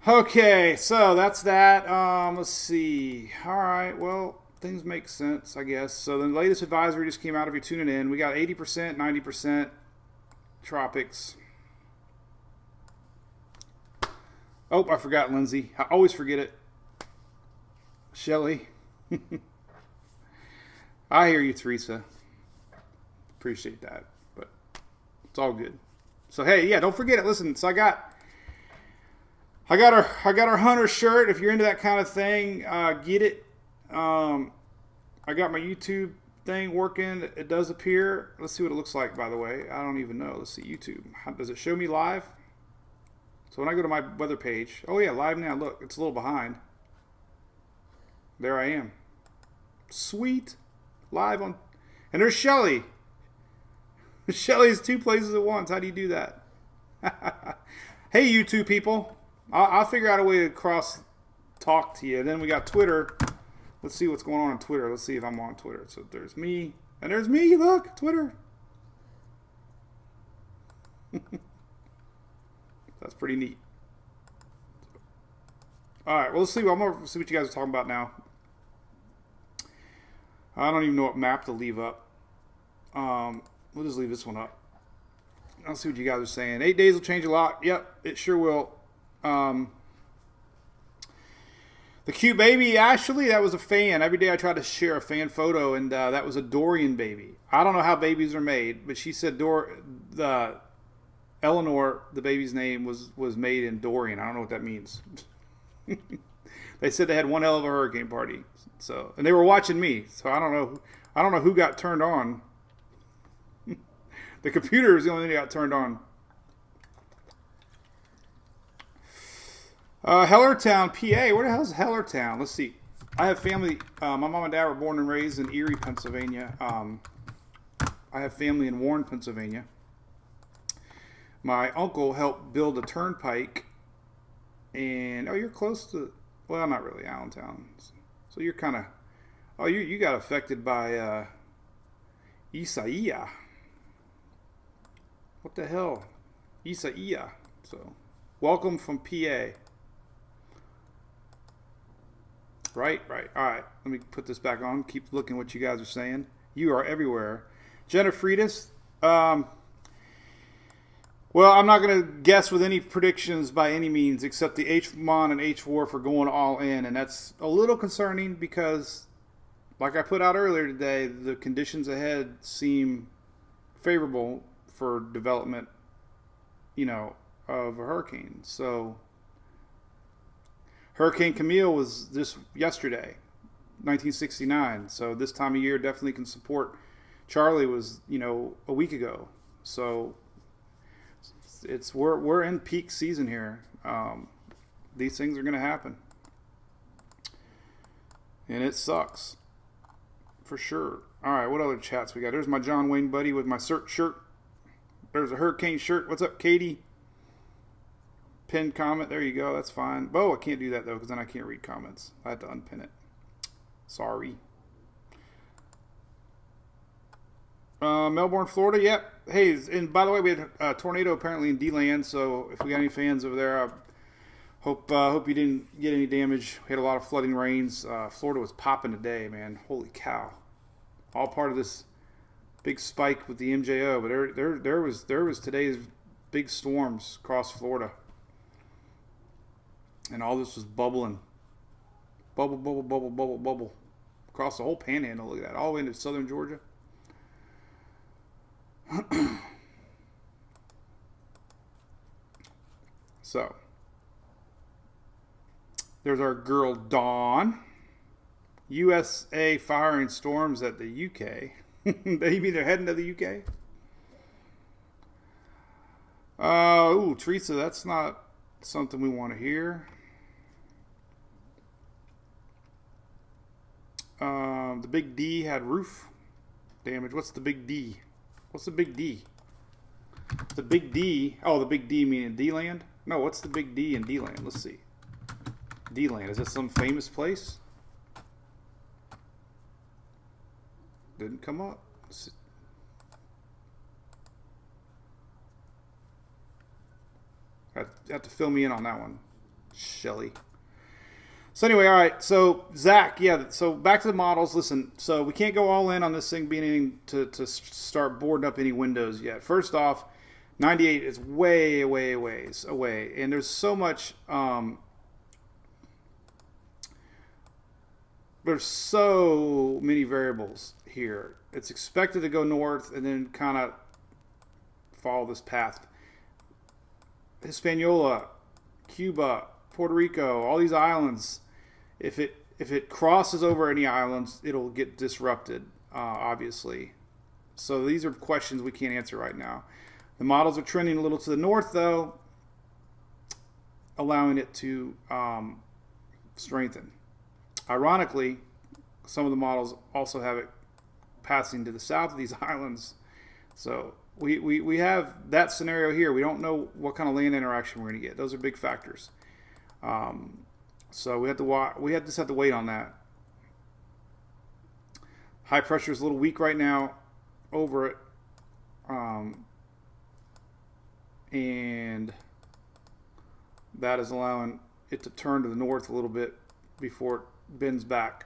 Okay, so that's that. Let's see. All right, well, things make sense, I guess. So the latest advisory just came out if you're tuning in. We got 80%, 90% tropics. Oh, I forgot Lindsay. I always forget it. Shelly. I hear you, Teresa. Appreciate that, but it's all good. So hey, yeah, don't forget it. Listen, so I got our Hunter shirt. If you're into that kind of thing, get it. I got my YouTube thing working. It does appear. Let's see what it looks like, by the way. I don't even know. Let's see YouTube. Does it show me live? So when I go to my weather page, oh yeah, live now. Look, it's a little behind. There I am. Sweet. Live on. And there's Shelly. Shelly's 2 places at once. How do you do that? Hey, YouTube people. I'll figure out a way to cross talk to you. Then we got Twitter. Let's see what's going on Twitter. Let's see if I'm on Twitter. So there's me. And there's me. Look, Twitter. That's pretty neat. All right. Well, let's see. I'm going to see what you guys are talking about now. I don't even know what map to leave up. We'll just leave this one up. I'll see what you guys are saying. 8 days will change a lot. Yep, it sure will. The cute baby, Ashley, that was a fan. Every day I tried to share a fan photo, and that was a Dorian baby. I don't know how babies are made, but she said Eleanor, the baby's name, was made in Dorian. I don't know what that means. They said they had one hell of a hurricane party. So, and they were watching me. So I don't know who got turned on. The computer is the only thing that got turned on. Hellertown, PA. Where the hell is Hellertown? Let's see. I have family. My mom and dad were born and raised in Erie, Pennsylvania. I have family in Warren, Pennsylvania. My uncle helped build a turnpike. And, you're close to, well, not really, Allentown. So you're kind of, you got affected by Isaiah. What the hell? Isaiah. So, welcome from PA. Right. All right. Let me put this back on. Keep looking what you guys are saying. You are everywhere. Jenna Friedis. Well, I'm not going to guess with any predictions by any means, except the H-Mon and H-War for going all in. And that's a little concerning because, like I put out earlier today, the conditions ahead seem favorable for development, of a hurricane. So, Hurricane Camille was this yesterday, 1969. So this time of year definitely can support. Charlie was, a week ago. So we're in peak season here. These things are going to happen, and it sucks for sure. All right, what other chats we got? There's my John Wayne buddy with my cert shirt. There's a hurricane shirt. What's up, Katie? Pinned comment. There you go. That's fine. Bo, I can't do that, though, because then I can't read comments. I had to unpin it. Sorry. Melbourne, Florida. Yep. Hey, and by the way, we had a tornado apparently in D-Land, so if we got any fans over there, I hope you didn't get any damage. We had a lot of flooding rains. Florida was popping today, man. Holy cow. All part of this big spike with the MJO, but there was today's big storms across Florida, and all this was bubbling, bubble across the whole panhandle. Look at that, all the way into southern Georgia. So there's our girl Dawn. USA firing storms at the UK. They mean they're heading to the UK? Teresa, that's not something we want to hear. The Big D had roof damage. What's the Big D? What's the Big D? The Big D. Oh, the Big D meaning D-Land? No, what's the Big D in D-Land? Let's see. D-Land. Is this some famous place? Didn't come up. I have to fill me in on that one, Shelly. So anyway, all right. So Zach, yeah. So back to the models. Listen. So we can't go all in on this thing being to start boarding up any windows yet. First off, 98 is way away, and there's so much. there's so many variables here. It's expected to go north and then kind of follow this path. Hispaniola, Cuba, Puerto Rico, all these islands, if it crosses over any islands, it'll get disrupted, obviously. So these are questions we can't answer right now. The models are trending a little to the north, though, allowing it to strengthen. Ironically, some of the models also have it passing to the south of these islands. So we have that scenario here. We don't know what kind of land interaction we're going to get. Those are big factors. So we just have to wait on that. High pressure is a little weak right now over it. And that is allowing it to turn to the north a little bit before it bends back.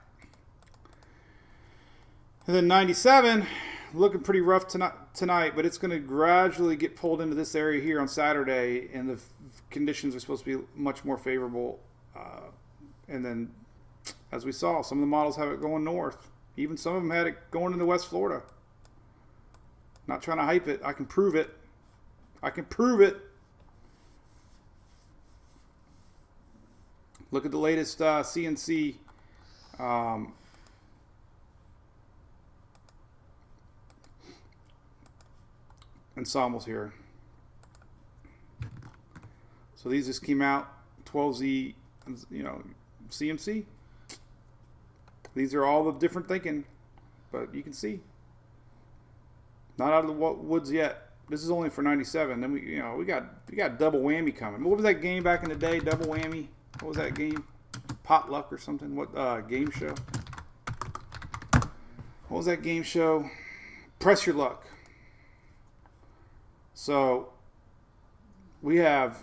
And then 97, looking pretty rough tonight, but it's going to gradually get pulled into this area here on Saturday, and the conditions are supposed to be much more favorable. And then, as we saw, some of the models have it going north. Even some of them had it going into West Florida. Not trying to hype it. I can prove it. I can prove it. Look at the latest CNC ensembles here. So these just came out 12Z, CMC. These are all the different thinking, but you can see. Not out of the woods yet. This is only for 97. Then we got double whammy coming. What was that game back in the day? Double whammy. What was that game? Potluck or something? What game show? What was that game show? Press Your Luck. So we have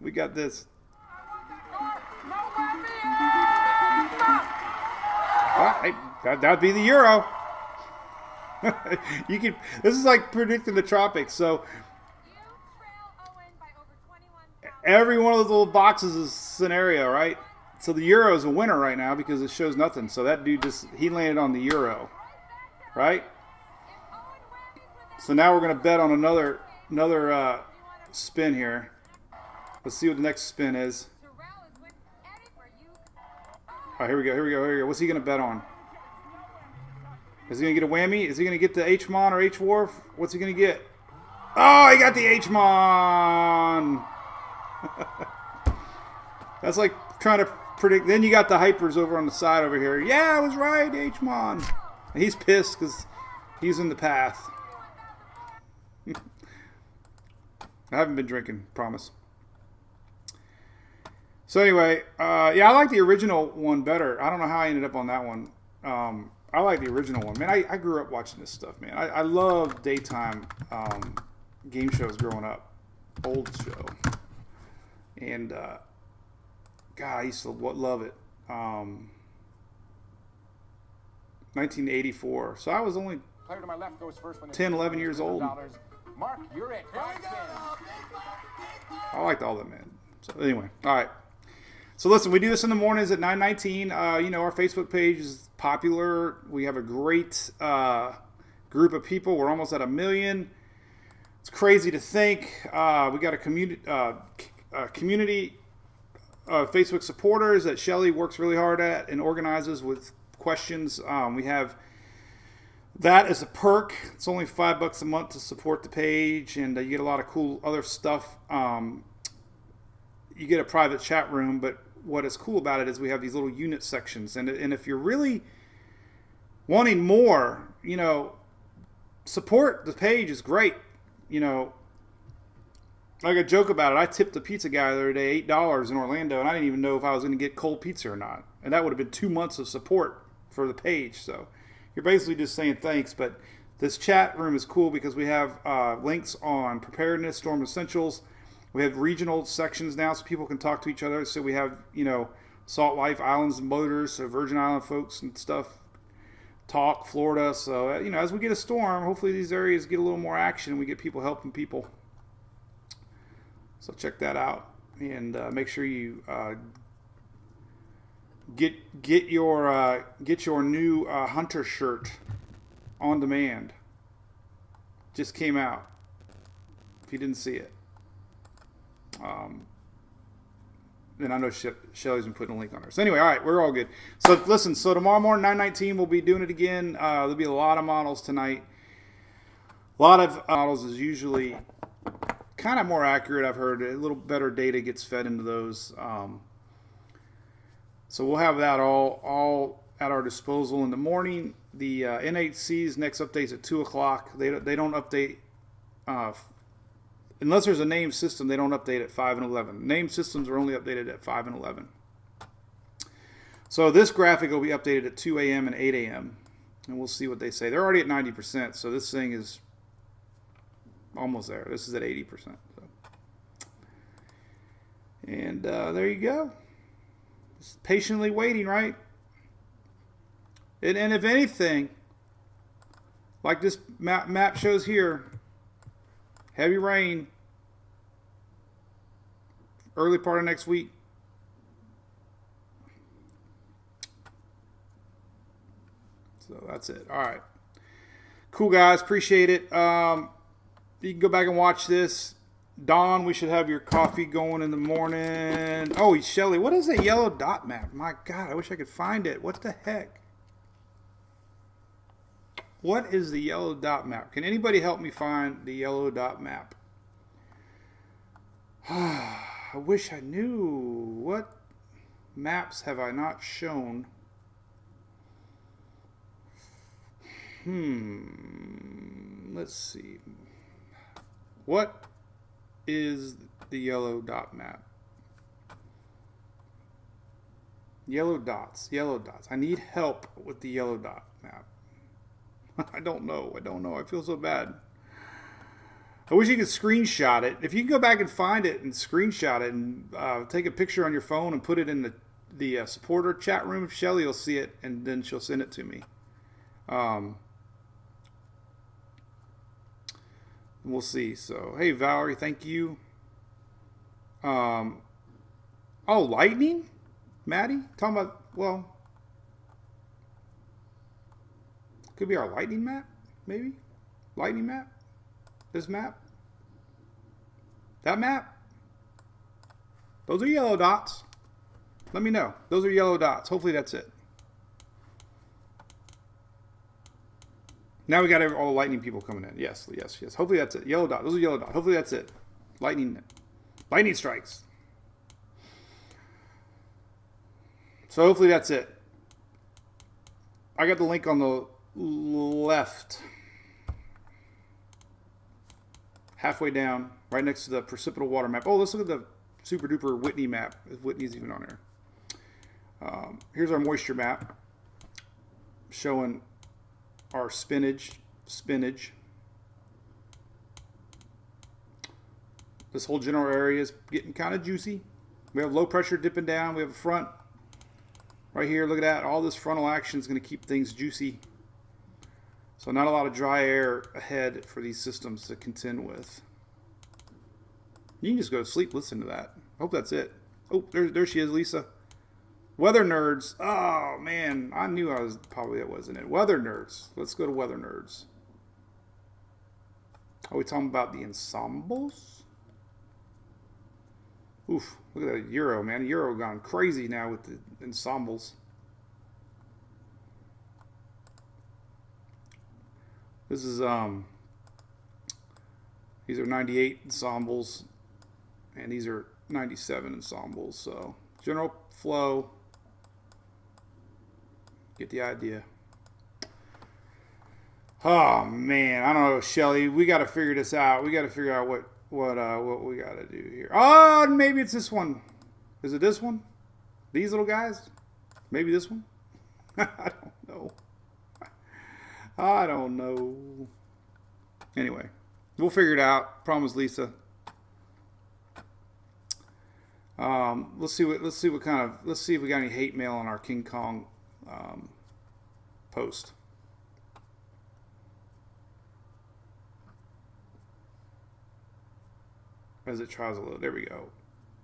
we got this. That'd be the Euro. This is like predicting the tropics. So every one of those little boxes is a scenario, right? So the Euro is a winner right now because it shows nothing. So that dude he landed on the Euro, right? So now we're gonna bet on another spin here. Let's see what the next spin is. All right, here we go. What's he gonna bet on? Is he gonna get a whammy? Is he gonna get the H-Mon or H-Wharf? What's he gonna get? Oh, he got the H-Mon! That's like trying to predict. Then you got the hypers over on the side over here. Yeah, I was right, H-Mon. And he's pissed because he's in the path. I haven't been drinking, promise. So anyway, yeah, I like the original one better. I don't know how I ended up on that one. I like the original one. Man, I grew up watching this stuff, man. I love daytime game shows growing up. Old show. And, God, I used to love it. 1984. So I was only 10, 11 years old. Mark, you're it. I liked all that, man. So anyway, all right. So listen, we do this in the mornings at 9:19. Our Facebook page is popular. We have a great group of people. We're almost at 1 million. It's crazy to think. We got a community of Facebook supporters that Shelly works really hard at and organizes with questions. We have that as a perk. It's only $5 a month to support the page, and you get a lot of cool other stuff. You get a private chat room, but what is cool about it is we have these little unit sections, and if you're really wanting more, support the page is great. Like a joke about it, I tipped the pizza guy the other day $8 in Orlando, and I didn't even know if I was going to get cold pizza or not, and that would have been 2 months of support for the page. So you're basically just saying thanks. But this chat room is cool because we have links on preparedness, storm essentials. We have regional sections now so people can talk to each other. So we have, Salt Life, Islands and Motors, so Virgin Island folks and stuff talk, Florida. So, as we get a storm, hopefully these areas get a little more action and we get people helping people. So check that out. and make sure you get your new Hunter shirt on demand. Just came out. If you didn't see it, and I know Shelly's been putting a link on there. So anyway, all right, we're all good. So listen, so tomorrow morning, 9:19, we'll be doing it again. There'll be a lot of models tonight. A lot of models is usually kind of more accurate. I've heard a little better data gets fed into those. So we'll have that all at our disposal in the morning. The NHC's next update's at 2 o'clock. They don't update unless there's a name system. They don't update at 5 and 11. Name systems are only updated at 5 and 11. So this graphic will be updated at 2 a.m. and 8 a.m. and we'll see what they say. They're already at 90%, so this thing is almost there. This is at 80%. So. And there you go. Just patiently waiting, right? And if anything, like this map shows here, heavy rain early part of next week. So that's it. All right. Cool, guys. Appreciate it. You can go back and watch this. Dawn, we should have your coffee going in the morning. Oh, Shelly, what is that yellow dot map? My God, I wish I could find it. What the heck? What is the yellow dot map? Can anybody help me find the yellow dot map? I wish I knew. What maps have I not shown? Let's see. What is the yellow dot map? Yellow dots. Yellow dots. I need help with the yellow dot map. I don't know. I feel so bad. I wish you could screenshot it. If you can go back and find it and screenshot it and take a picture on your phone and put it in the supporter chat room, Shelly will see it and then she'll send it to me. We'll see. So, hey, Valerie, thank you. Oh, lightning? Maddie? Talking about, well, could be our lightning map, maybe? Lightning map? This map? That map? Those are yellow dots. Let me know. Those are yellow dots. Hopefully that's it. Now we got all the lightning people coming in. Yes. Hopefully that's it. Yellow dot. Those are yellow dots. Hopefully that's it. Lightning strikes. So hopefully that's it. I got the link on the left. Halfway down, right next to the precipitable water map. Oh, let's look at the super duper Whitney map. If Whitney's even on there. Here's our moisture map showing our spinach. This whole general area is getting kind of juicy. We have low pressure dipping down. We have a front right here. Look at that. All this frontal action is going to keep things juicy. So not a lot of dry air ahead for these systems to contend with. You can just go to sleep. Listen to that. Hope that's it. Oh, there she is, Lisa. Weather nerds. Oh, man. I knew I was probably that wasn't it. Weather nerds. Let's go to weather nerds. Are we talking about the ensembles? Oof. Look at that Euro, man. Euro gone crazy now with the ensembles. This is, these are 98 ensembles. And these are 97 ensembles. So, general flow. Get the idea. Oh man, I don't know, Shelly. We got to figure this out. We got to figure out what we got to do here. Oh, maybe it's this one. Is it this one? These little guys? Maybe this one? I don't know. Anyway, we'll figure it out. Promise, Lisa. Let's see if we got any hate mail on our King Kong post. As it tries to load. There we go.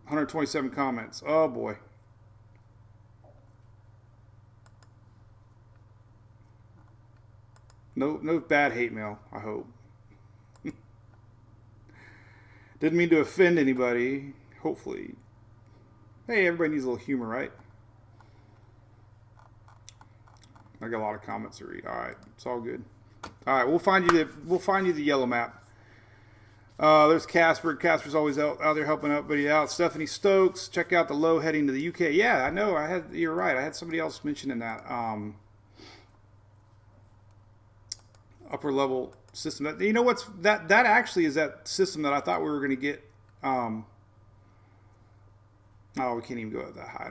127 comments. Oh boy. No bad hate mail, I hope. Didn't mean to offend anybody. Hopefully. Hey, everybody needs a little humor, right? I got a lot of comments to read. All right, it's all good. All right, we'll find you the yellow map. There's Casper. Casper's always out there helping everybody out. Stephanie Stokes, check out the low heading to the UK. Yeah, I know. You're right. I had somebody else mentioning that upper level system. That, you know what's that actually is that system that I thought we were going to get. Oh, we can't even go up that high.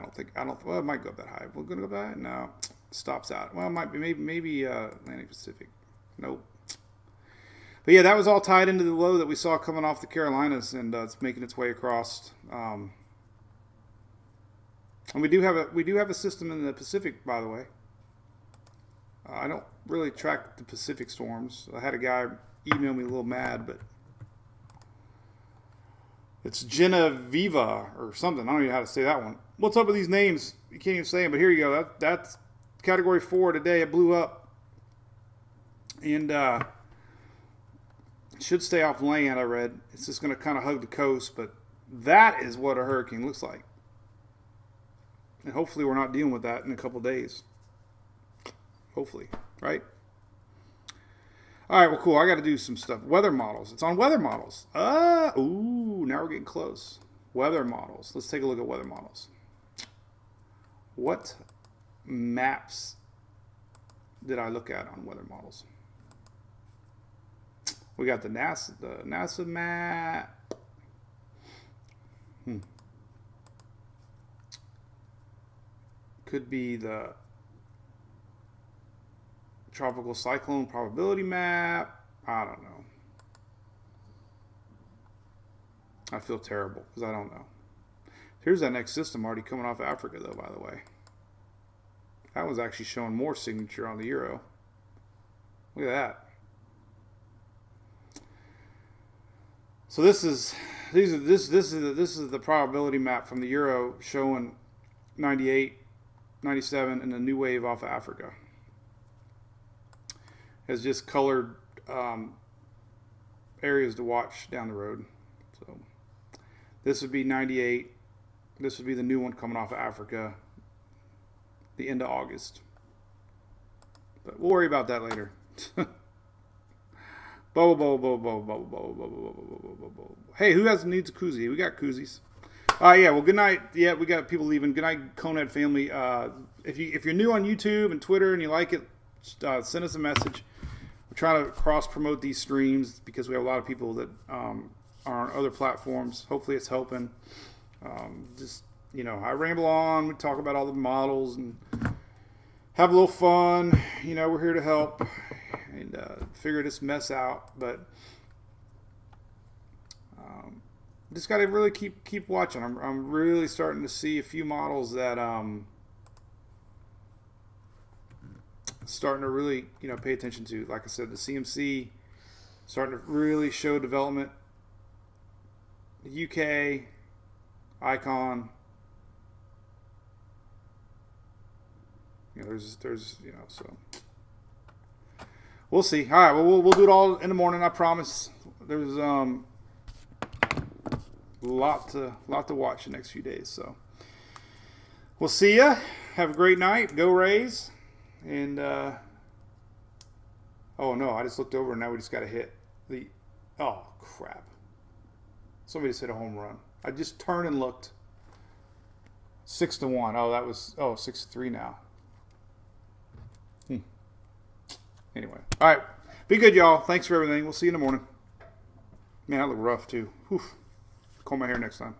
Well, it might go up that high. We're going to go up that high? No, stops out. Well, it might be maybe Atlantic Pacific. Nope. But yeah, that was all tied into the low that we saw coming off the Carolinas, and it's making its way across. And we do have a system in the Pacific, by the way. I don't really track the Pacific storms. I had a guy email me a little mad, but it's Genevieve or something. I don't even know how to say that one. What's up with these names? You can't even say them, but here you go. That's Category 4 today. It blew up. And should stay off land, I read. It's just going to kind of hug the coast, but that is what a hurricane looks like. And hopefully we're not dealing with that in a couple days. Hopefully, right? All right, well, cool. I got to do some stuff. Weather models. It's on weather models. Ooh, now we're getting close. Weather models. Let's take a look at weather models. What maps did I look at on weather models? We got the NASA map. Could be the tropical cyclone probability map. I don't know. I feel terrible because I don't know. Here's that next system already coming off Africa, though, by the way. That was actually showing more signature on the Euro. Look at that. So this is the probability map from the Euro showing 98, 97, and a new wave off of Africa. Has just colored areas to watch down the road. So this would be 98. This would be the new one coming off of Africa, the end of August. But we'll worry about that later. Hey, who needs a koozie? We got koozies. Yeah, well, good night. Yeah, we got people leaving. Good night, Conad family. If you're new on YouTube and Twitter and you like it, send us a message. We're trying to cross promote these streams because we have a lot of people that are on other platforms. Hopefully, it's helping. I ramble on. We talk about all the models and have a little fun. We're here to help and figure this mess out. But just got to really keep watching. I'm really starting to see a few models that starting to really pay attention to. Like I said, the CMC starting to really show development. The UK Icon. There's so we'll see. All right, well we'll do it all in the morning. I promise. There's a lot to watch the next few days. So we'll see ya. Have a great night. Go Rays. And oh no, I just looked over and now we just got to hit the. Oh crap! Somebody just hit a home run. I just turned and looked. 6-1. Oh, that was 6-3 now. Anyway, all right. Be good, y'all. Thanks for everything. We'll see you in the morning. Man, I look rough too. Whew. Comb my hair next time.